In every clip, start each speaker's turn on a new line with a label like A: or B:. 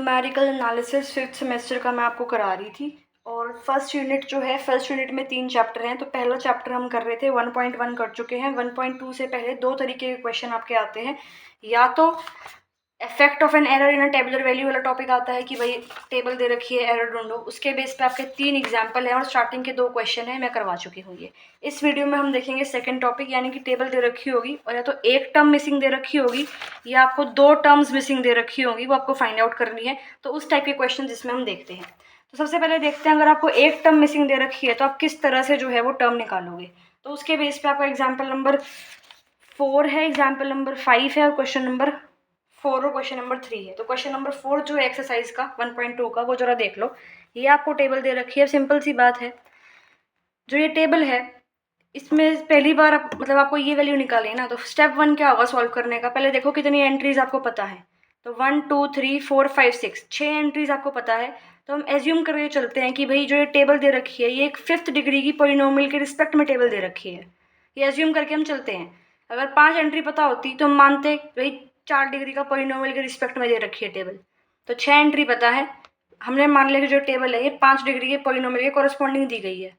A: Numerical analysis 5th semester का मैं आपको करा रही थी और फर्स्ट यूनिट में 3 चैप्टर हैं। तो पहला चैप्टर हम कर रहे थे 1.1 कर चुके हैं। 1.2 से पहले 2 तरीके के क्वेश्चन आपके आते हैं, या तो effect of an error in a tabular value वाला टॉपिक आता है कि भाई टेबल दे रखी है, एरर ढूंढो। उसके बेस पे आपके 3 एग्जाम्पल हैं और स्टार्टिंग के 2 क्वेश्चन हैं, मैं करवा चुकी हूँ ये। इस वीडियो में हम देखेंगे सेकंड टॉपिक, यानी कि टेबल दे रखी होगी और या तो एक टर्म मिसिंग दे रखी होगी या आपको 2 टर्म्स मिसिंग दे रखी होगी, वो आपको फाइंड आउट करनी है। तो उस टाइप के क्वेश्चन जिसमें हम देखते हैं। तो सबसे पहले देखते हैं, अगर आपको एक टर्म मिसिंग दे रखी है तो आप किस तरह से जो है वो टर्म निकालोगे। तो उसके बेस पे आपका एग्जाम्पल नंबर 4 है, एग्जाम्पल नंबर 5 है और क्वेश्चन नंबर 4 और क्वेश्चन नंबर 3 है। तो क्वेश्चन नंबर 4 जो है एक्सरसाइज का 1.2 का, वो जरा देख लो। ये आपको टेबल दे रखी है, सिंपल सी बात है। जो ये टेबल है इसमें पहली बार आपको ये वैल्यू निकाली है ना, तो स्टेप 1 क्या होगा सॉल्व करने का। पहले देखो कितनी एंट्रीज आपको पता है। तो 1 2 3 4 5 6 6 एंट्रीज आपको पता है। तो हम एज्यूम करके चलते हैं कि भाई जो ये टेबल दे रखी है ये एक 5th डिग्री की पॉलिनोमियल के रिस्पेक्ट में टेबल दे रखी है। ये एज्यूम करके हम चलते हैं। अगर 5 एंट्री पता होती तो हम मानते भाई 4 डिग्री का पॉलिनोमियल के रिस्पेक्ट में दे रखी है टेबल। तो 6 एंट्री पता है, हमने मान लिया कि जो टेबल है ये 5 डिग्री के पॉलिनोमियल के कॉरेस्पॉन्डिंग दी गई है।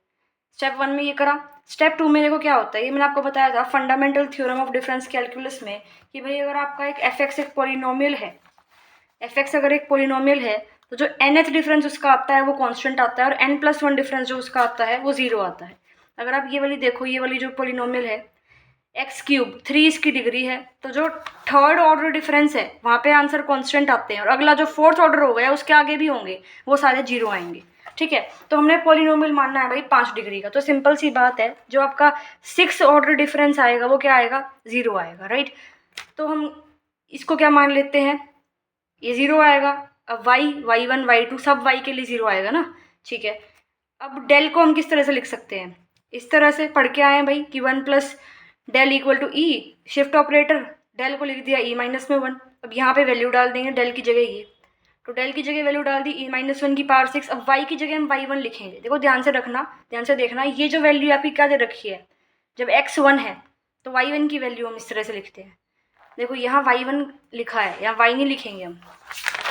A: स्टेप 1 में ये करा। स्टेप 2 में देखो क्या होता है, ये मैंने आपको बताया था fundamental theorem of difference calculus में कि भाई अगर आपका एक एफ एक पॉलिनोमियल है, एफ अगर एक पॉलिनोमियल है तो जो nth डिफरेंस उसका आता है वो कांस्टेंट आता है और n+1 डिफरेंस जो उसका आता है वो 0 आता है। अगर आप ये वाली देखो, ये वाली जो पॉलिनोमियल है x³ 3 इसकी डिग्री है, तो जो थर्ड ऑर्डर डिफरेंस है वहाँ पे आंसर कांस्टेंट आते हैं और अगला जो फोर्थ ऑर्डर हो गया उसके आगे भी होंगे, वो सारे 0 आएंगे। ठीक है, तो हमने पॉलिनोमियल मानना है भाई 5 डिग्री का। तो सिंपल सी बात है, जो आपका 6 ऑर्डर डिफरेंस आएगा वो क्या आएगा, 0 आएगा, राइट। तो हम इसको क्या मान लेते हैं, ये 0 आएगा। अब y1 y2 सब y के लिए 0 आएगा ना, ठीक है। अब डेल को हम किस तरह से लिख सकते हैं, इस तरह से पढ़ के आए हैं भाई कि 1 plus del equal to E, shift operator, del को लिख दिया e-1। अब यहाँ पे वैल्यू डाल देंगे डेल की जगह ये, तो डेल की जगह वैल्यू डाल दी e-1 की पावर 6। अब y की जगह हम y1 लिखेंगे। देखो ध्यान से रखना, ध्यान से देखना, ये जो वैल्यू आपकी क्या दे रखी है, जब x 1 है तो y1 की वैल्यू हम इस तरह से लिखते हैं। देखो यहाँ y1 लिखा है, यहाँ y नहीं लिखेंगे हम।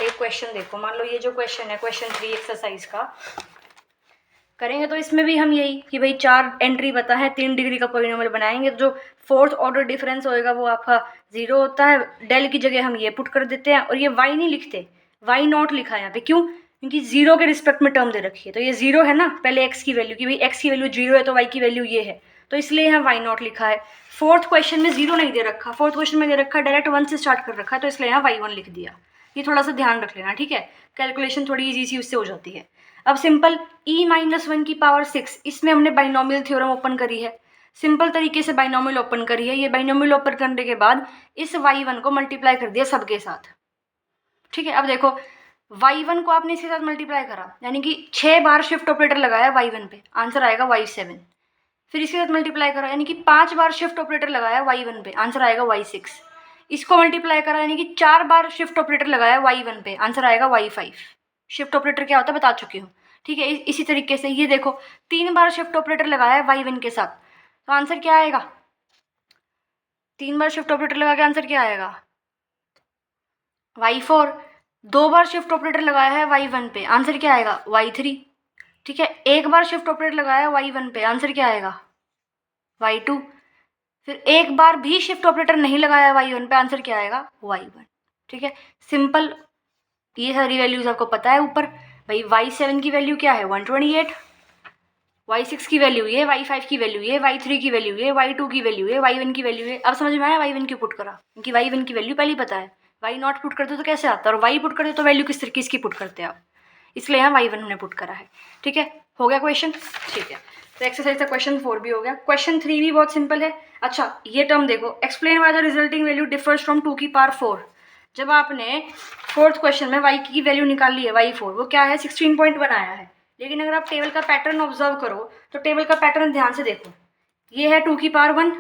A: एक क्वेश्चन देखो, मान लो ये जो क्वेश्चन है क्वेश्चन 3 एक्सरसाइज का करेंगे, तो इसमें भी हम यही कि भाई 4 एंट्री पता है, 3 डिग्री का पॉलिनोमियल बनाएंगे। तो जो फोर्थ ऑर्डर डिफरेंस होएगा वो आपका 0 होता है। डेल की जगह हम ये पुट कर देते हैं और ये y नहीं लिखते, y0 लिखा है यहाँ पे। क्यों, क्योंकि 0 के रिस्पेक्ट में टर्म दे रखी है। तो ये 0 है ना, पहले x की वैल्यू, कि भाई x की वैल्यू 0 है तो y की वैल्यू ये है, तो इसलिए यहाँ y0 लिखा है। फोर्थ क्वेश्चन में 0 नहीं दे रखा, फोर्थ क्वेश्चन में दे रखा डायरेक्ट 1 से स्टार्ट कर रखा है, तो इसलिए यहाँ y1 लिख दिया। ये थोड़ा सा ध्यान रख लेना, ठीक है। कैलकुलेशन थोड़ी ईजी सी उससे हो जाती है। अब सिंपल e-1 की पावर 6, इसमें हमने बाइनोमियल थ्योरम ओपन करी है। सिंपल तरीके से बाइनोमियल ओपन करी है। ये बाइनोमियल ओपन करने के बाद इस y1 को मल्टीप्लाई कर दिया सबके साथ, ठीक है। अब देखो y1 को आपने इसके साथ मल्टीप्लाई करा, यानी कि 6 बार शिफ्ट ऑपरेटर लगाया y1 पे, आंसर आएगा y7। फिर इसके साथ मल्टीप्लाई करा, यानी कि 5 बार शिफ्ट ऑपरेटर लगाया y1 पे, आंसर आएगा y6। इसको मल्टीप्लाई करा, यानी कि 4 बार शिफ्ट ऑपरेटर लगाया y1 पे, आंसर आएगा y5। शिफ्ट ऑपरेटर क्या होता है बता चुकी हूँ, ठीक है। इसी तरीके से ये देखो 3 बार शिफ्ट ऑपरेटर लगाया है y1 के साथ, तो आंसर क्या आएगा, 3 बार शिफ्ट ऑपरेटर लगा के आंसर क्या आएगा y4। 2 बार शिफ्ट ऑपरेटर लगाया है y1 पे, आंसर क्या आएगा y3, ठीक है। 1 बार शिफ्ट ऑपरेटर लगाया है y1 पे, आंसर क्या आएगा y2। फिर 1 बार भी शिफ्ट ऑपरेटर नहीं लगाया y1 पे, आंसर क्या आएगा y1, ठीक है। सिंपल, ये सारी वैल्यूज आपको पता है ऊपर। भाई y7 की वैल्यू क्या है 128, y6 की वैल्यू ये, y5 की वैल्यू ये, y3 की वैल्यू ये, y2 की वैल्यू ये, y1 की वैल्यू ये। अब समझ में आया y1 क्यों पुट करा, क्योंकि y1 की वैल्यू पहले ही पता है। y0 पुट करते तो कैसे आता, और y पुट करते तो वैल्यू किस तरीके की पुट करते हैं आप, इसलिए यहाँ y1 हमने पुट करा है, ठीक है। हो गया क्वेश्चन, ठीक है। तो एक्सरसाइज का क्वेश्चन 4 भी हो गया। क्वेश्चन 3 भी बहुत सिंपल है। अच्छा ये टर्म देखो, explain why the resulting value differs from 2 की पावर 4। जब आपने फोर्थ क्वेश्चन में y की वैल्यू निकाल ली है y4, वो क्या है 16.1 आया है। लेकिन अगर आप टेबल का पैटर्न ऑब्जर्व करो तो टेबल का पैटर्न ध्यान से देखो, ये है 2 की पावर 1,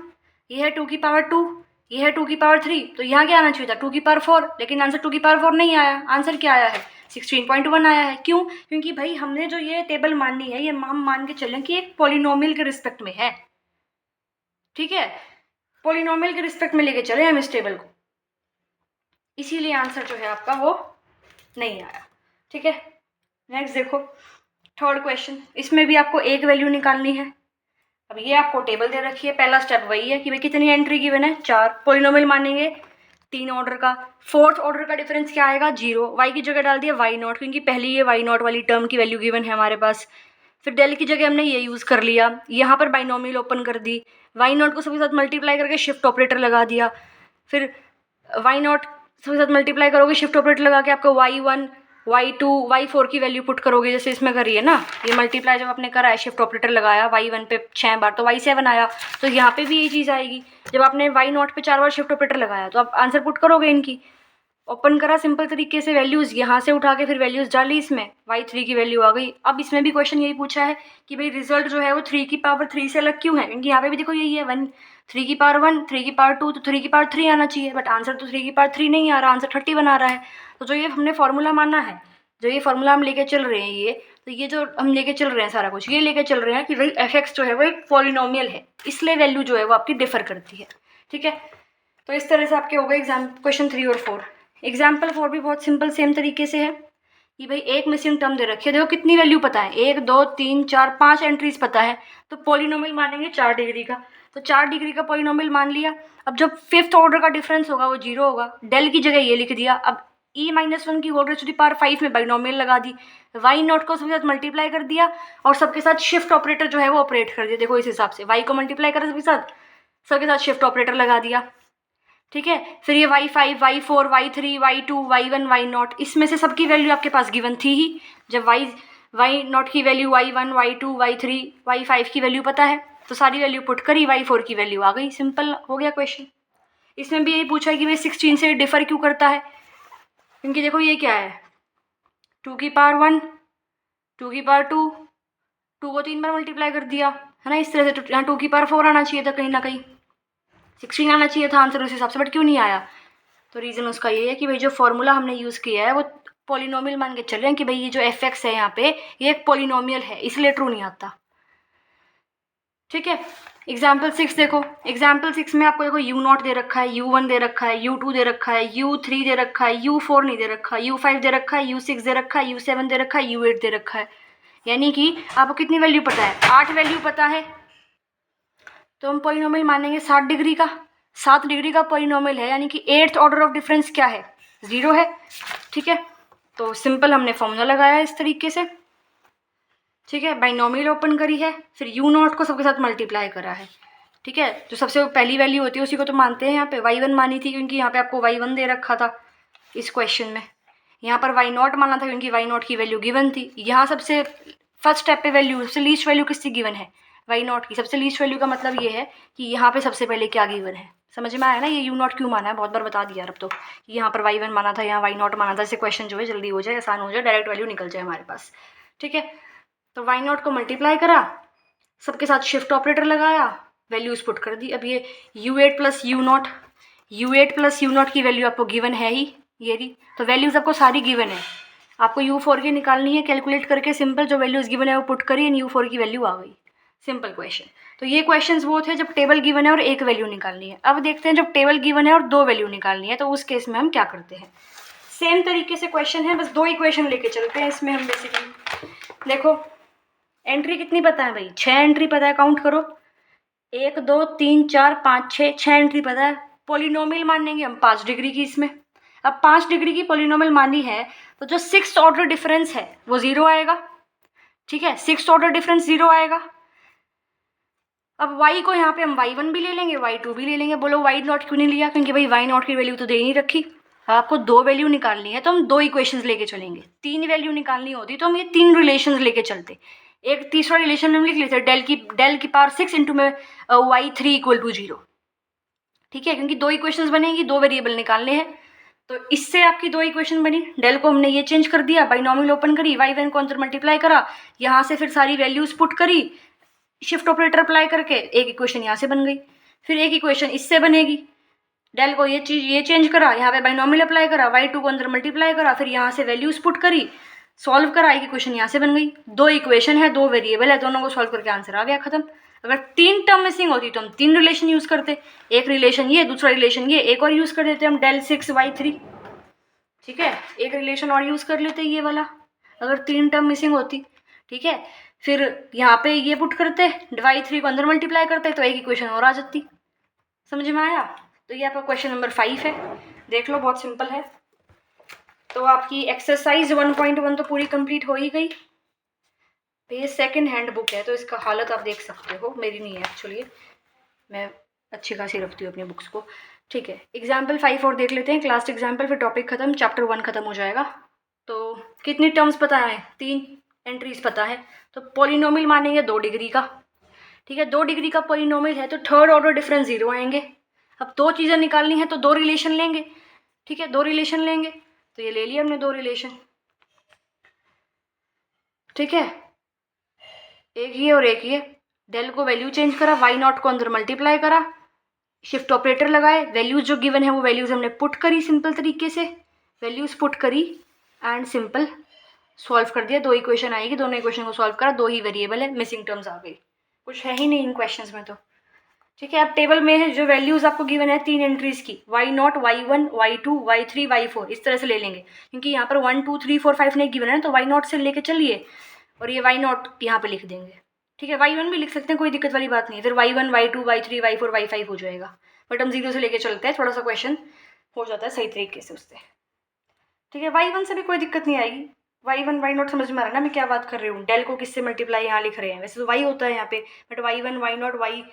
A: ये है 2 की पावर 2, ये है 2 की पावर 3, तो यहाँ क्या आना चाहिए था 2 की पावर 4, लेकिन आंसर 2 की पावर 4 नहीं आया। आंसर क्या आया है 16.1 आया है। क्यों, क्योंकि भाई हमने जो ये टेबल माननी है, ये हम मान के चलें कि एक पॉलिनोमियल के रिस्पेक्ट में है, ठीक है। पॉलिनोमियल के रिस्पेक्ट में लेके चले हम इस टेबल को, इसीलिए आंसर जो है आपका वो नहीं आया। ठीक है, नेक्स्ट देखो थर्ड क्वेश्चन, इसमें भी आपको एक वैल्यू निकालनी है। अब ये आपको टेबल दे रखी है, पहला स्टेप वही है कि भाई कितनी एंट्री गिवन है, 4, पॉलिनोमियल मानेंगे 3 ऑर्डर का, फोर्थ ऑर्डर का डिफरेंस क्या आएगा, 0, वाई की जगह डाल दिया वाई नॉट, क्योंकि पहली ये वाई नॉट वाली टर्म की वैल्यू गिवन है हमारे पास। फिर डेल की जगह हमने ये यूज़ कर लिया, यहाँ पर बाइनोमियल ओपन कर दी, वाई नॉट को सबके साथ मल्टीप्लाई करके शिफ्ट ऑपरेटर लगा दिया, फिर वाई नॉट सबके साथ मल्टीप्लाई करोगे शिफ्ट ऑपरेटर लगा के आपको y1 y2 y4 की वैल्यू पुट करोगे, जैसे इसमें करी है ना, ये मल्टीप्लाई जब आपने करा है शिफ्ट ऑपरेटर लगाया y1 पे 6 बार तो y7 आया, तो यहाँ पे भी यही चीज़ आएगी। जब आपने y0 पे 4 बार शिफ्ट ऑपरेटर लगाया तो आप आंसर पुट करोगे, इनकी ओपन करा सिंपल तरीके से, वैल्यूज़ यहाँ से उठा के फिर वैल्यूज़ डाली, इसमें y3 की वैल्यू आ गई। अब इसमें भी क्वेश्चन यही पूछा है कि भाई रिजल्ट जो है वो 3 की पावर 3 से अलग क्यों है, क्योंकि यहाँ पे भी देखो यही है 1 3 की पावर 1 3 की पावर 2, तो 3 की पावर 3 आना चाहिए, बट आंसर तो 3 की पावर 3 नहीं आ रहा, आंसर 31 आ रहा है। तो जो ये हमने फॉर्मूला माना है, जो ये फॉर्मूला हम लेके चल रहे हैं, ये जो हम लेके चल रहे हैं सारा कुछ ये लेके चल रहे हैं कि भाई f(x) जो है वो एक पॉलिनोमियल है, इसलिए वैल्यू जो है वो आपकी डिफर करती है। ठीक है, तो इस तरह से आपके हो गए एग्जाम क्वेश्चन 3 और 4। एग्जाम्पल 4 भी बहुत सिंपल सेम तरीके से है कि भाई एक मिसिंग टर्म दे रखी है, देखो कितनी वैल्यू पता है, 1 2 3 4 5 एंट्रीज पता है, तो पॉलिनोमियल मानेंगे 4 डिग्री का, तो 4 डिग्री का पॉलिनोमियल मान लिया। अब जब फिफ्थ ऑर्डर का डिफरेंस होगा वो 0 होगा, डेल की जगह ये लिख दिया। अब e-1 की whole raise to the power 5 में बाइनोमियल लगा दी, वाई नॉट को सबके साथ मल्टीप्लाई कर दिया और सबके साथ शिफ्ट ऑपरेटर जो है वो ऑपरेट कर दिया। देखो इस हिसाब से वाई को मल्टीप्लाई करा सबके साथ शिफ्ट ऑपरेटर लगा दिया। ठीक है, फिर ये y5 y4 y3 y2 y1 y0, इसमें से सबकी वैल्यू आपके पास गिवन थी ही। जब y0 की value y1 y2 y3 y5 की वैल्यू पता है तो सारी वैल्यू पुट करी, y4 की वैल्यू आ गई, सिंपल हो गया क्वेश्चन। इसमें भी यही पूछा है कि भाई 16 से डिफर क्यों करता है, क्योंकि देखो ये क्या है 2 की पावर 1 2 की पावर 2, 2 को 3 बार मल्टीप्लाई कर दिया है ना, इस तरह से यहाँ 2 की पावर 4 आना चाहिए था, कहीं ना कहीं 16 आना चाहिए था आंसर उस हिसाब से, बट क्यों नहीं आया, तो रीज़न उसका ये है कि भाई जो फॉर्मूला हमने यूज़ किया है वो पॉलिनोमियल मान के चल रहे हैं कि भाई ये जो f(x) है यहाँ पे ये एक पॉलिनोमियल है, इसलिए ट्रू नहीं आता। ठीक है, एग्जाम्पल 6 देखो, एग्जाम्पल 6 में आपको देखो u0 दे रखा है, u1 दे रखा है, u2 दे रखा है, u3 दे रखा है, u4 नहीं दे रखा, u5 दे रखा है, u6 दे रखा है, u7 दे रखा है, u8 दे रखा है, यानी कि आपको कितनी वैल्यू पता है, 8 वैल्यू पता है, तो हम पॉलिनोमियल मानेंगे 7 डिग्री का, 7 डिग्री का पॉलिनोमियल है, यानी कि 8th ऑर्डर ऑफ डिफरेंस क्या है, 0 है। ठीक है, तो सिंपल हमने फॉर्मूला लगाया है इस तरीके से। ठीक है, बाइनोमियल ओपन करी है, फिर u0 को सबके साथ मल्टीप्लाई करा है। ठीक है, जो सबसे पहली वैल्यू होती है उसी को तो मानते हैं, यहाँ पे y1 मानी थी क्योंकि यहाँ पे आपको y1 दे रखा था इस क्वेश्चन में, यहाँ पर y0 माना था क्योंकि y0 की वैल्यू गिवन थी। यहाँ सबसे फर्स्ट स्टेप पे वैल्यू सबसे लीस्ट वैल्यू किसकी गिवन है, y0 की। सबसे लीस्ट वैल्यू का मतलब ये है कि यहाँ पे सबसे पहले क्या गिवन है, समझ में आया ना, ये u0 क्यों माना है बहुत बार बता दिया अब तो, कि यहाँ पर y1 माना था, यहाँ y0 माना था, इससे क्वेश्चन जो है जल्दी हो जाए, आसान हो जाए, डायरेक्ट वैल्यू निकल जाए हमारे पास। ठीक है, तो y0 को मल्टीप्लाई करा, सबके साथ शिफ्ट ऑपरेटर लगाया, वैल्यूज पुट कर दी। अब ये u8 प्लस u0 की वैल्यू आपको गिवन है ही, ये रही, तो वैल्यूज आपको सारी गिवन है, आपको u4 की निकालनी है, कैलकुलेट करके सिंपल जो वैल्यूज गिवन है वो पुट करी एंड u4 की वैल्यू आ गई, सिंपल क्वेश्चन। तो ये क्वेश्चंस वो थे जब टेबल गिवन है और एक वैल्यू निकालनी है। अब देखते हैं जब टेबल गिवन है और 2 वैल्यू निकालनी है, तो उस केस में हम क्या करते हैं। सेम तरीके से क्वेश्चन है, बस 2 इक्वेशन लेके चलते हैं इसमें हम बेसिकली। देखो एंट्री कितनी पता है भाई, 6 एंट्री पता है, काउंट करो 1 2 3 4 5 6 एंट्री पता है। पॉलिनोमियल मानेंगे हम 5 डिग्री की इसमें। अब 5 डिग्री की पॉलिनोमियल मानी है तो जो 6th ऑर्डर डिफरेंस है वो 0 आएगा। ठीक है, 6th ऑर्डर डिफरेंस 0 आएगा। अब y को यहाँ पे हम y1 भी ले लेंगे, y2 भी ले लेंगे। बोलो y0 क्यों नहीं लिया, क्योंकि भाई y0 की वैल्यू तो दे नहीं रखी। आपको 2 वैल्यू निकालनी है तो हम 2 इक्वेशंस लेके चलेंगे। 3 वैल्यू निकालनी होती तो हम ये 3 रिलेशंस लेके चलते। एक तीसरा रिलेशन हम लिख लेते डेल की पावर 6 इंटू में y3 इक्वल टू 0। ठीक है, क्योंकि 2 इक्वेशंस बनेगी, 2 वेरिएबल निकालने हैं, तो इससे आपकी 2 इक्वेशन बनी। डेल को हमने ये चेंज कर दिया, बाइनोमियल ओपन करी, y1 को अंदर मल्टीप्लाई करा, यहाँ से फिर सारी वैल्यूज पुट करी, शिफ्ट ऑपरेटर अप्लाई करके एक इक्वेशन यहाँ से बन गई। फिर एक इक्वेशन इससे बनेगी, डेल को ये चेंज करा, यहाँ पे बाइनोमियल अप्लाई करा, y2 को अंदर मल्टीप्लाई करा, फिर यहाँ से वैल्यूज पुट करी, सॉल्व करा, एक इक्वेशन यहाँ से बन गई। 2 इक्वेशन है, 2 वेरिएबल है, दोनों को सॉल्व करके आंसर आ गया, खत्म। अगर 3 टर्म मिसिंग होती तो हम 3 रिलेशन यूज़ करते, एक रिलेशन ये, दूसरा रिलेशन ये, एक और यूज़ कर देते हम डेल 6 y3। ठीक है, एक रिलेशन और यूज़ कर लेते ये वाला, अगर 3 टर्म मिसिंग होती। ठीक है, फिर यहाँ पे ये पुट करते, y3 को अंदर मल्टीप्लाई करते तो एक इक्वेशन और आ जाती। समझ में आया? तो ये आपका क्वेश्चन नंबर 5 है, देख लो, बहुत सिंपल है। तो आपकी एक्सरसाइज 1.1 तो पूरी कंप्लीट हो ही गई। ये सेकंड हैंड बुक है तो इसका हालत आप देख सकते हो, मेरी नहीं है एक्चुअली, मैं अच्छी खासी रखती हूँ अपनी बुक्स को। ठीक है, एग्जाम्पल 5 और देख लेते हैं, क्लास एग्जाम्पल, फिर टॉपिक खत्म, चैप्टर 1 खत्म हो जाएगा। तो कितनी टर्म्स पता है? 3 एंट्रीज पता है। तो पॉलिनोमियल मानेंगे 2 डिग्री का। ठीक है, 2 डिग्री का पॉलिनोमियल है तो थर्ड ऑर्डर डिफरेंस 0 आएंगे। अब 2 चीज़ें निकालनी है तो 2 रिलेशन लेंगे। ठीक है, 2 रिलेशन लेंगे, तो ये ले लिया हमने 2 रिलेशन। ठीक है, एक ये और एक ये, डेल को वैल्यू चेंज करा, वाई नॉट को अंदर मल्टीप्लाई करा, शिफ्ट ऑपरेटर लगाए, वैल्यूज जो गिवन है वो वैल्यूज हमने पुट करी सिंपल तरीके से, वैल्यूज पुट करी एंड सिंपल सॉल्व कर दिया। 2 इक्वेशन आएगी, दोनों इक्वेशन को सॉल्व करा, 2 ही वेरिएबल है, मिसिंग टर्म्स आ गई, कुछ है ही नहीं इन क्वेश्चंस में तो। ठीक है, अब टेबल में है जो वैल्यूज आपको गिवन है 3 एंट्रीज की, y0, y1, y2, y3, y4, इस तरह से ले लेंगे, क्योंकि यहाँ पर 1 2 3 4 5 नहीं गिवन है तो y0 से लेके चलिए और ये y0 यहाँ पे लिख देंगे। ठीक है, y1 भी लिख सकते हैं, कोई दिक्कत वाली बात नहीं है, फिर y1, y2, y3, y4, y5 हो जाएगा, बट हम 0 से लेके चलते हैं, थोड़ा सा क्वेश्चन हो जाता है सही तरीके से उससे। ठीक है, y1 से भी कोई दिक्कत नहीं आएगी, y1 y0 समझ में आ रहा है ना मैं क्या बात कर रही हूँ। डेल को किससे मल्टीप्लाई यहाँ लिख रहे हैं, वैसे तो y होता है यहाँ पे, बट y1 y0 y2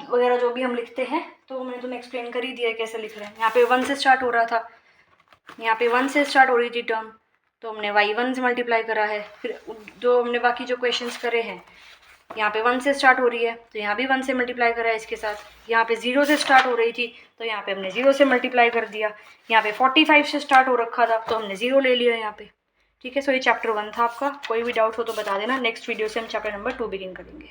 A: वगैरह जो भी हम लिखते हैं तो मैंने तुम्हें एक्सप्लेन कर ही दिया है कैसे लिख रहे हैं। यहाँ पे 1 से स्टार्ट हो रहा था, यहाँ पे 1 से स्टार्ट हो रही थी टर्म, तो हमने y1 से मल्टीप्लाई करा है। फिर जो हमने बाकी जो क्वेश्चंस करे हैं, यहाँ पे 1 से स्टार्ट हो रही है तो यहाँ भी 1 से मल्टीप्लाई करा है इसके साथ। यहाँ पे 0 से स्टार्ट हो रही थी तो यहाँ पे हमने 0 से मल्टीप्लाई कर दिया। यहाँ पे 45 से स्टार्ट हो रखा था तो हमने 0 ले लिया यहाँ पे। ठीक है, सो ये चैप्टर 1 था आपका, कोई भी डाउट हो तो बता देना, नेक्स्ट वीडियो से हम चैप्टर नंबर 2 बिगिन करेंगे।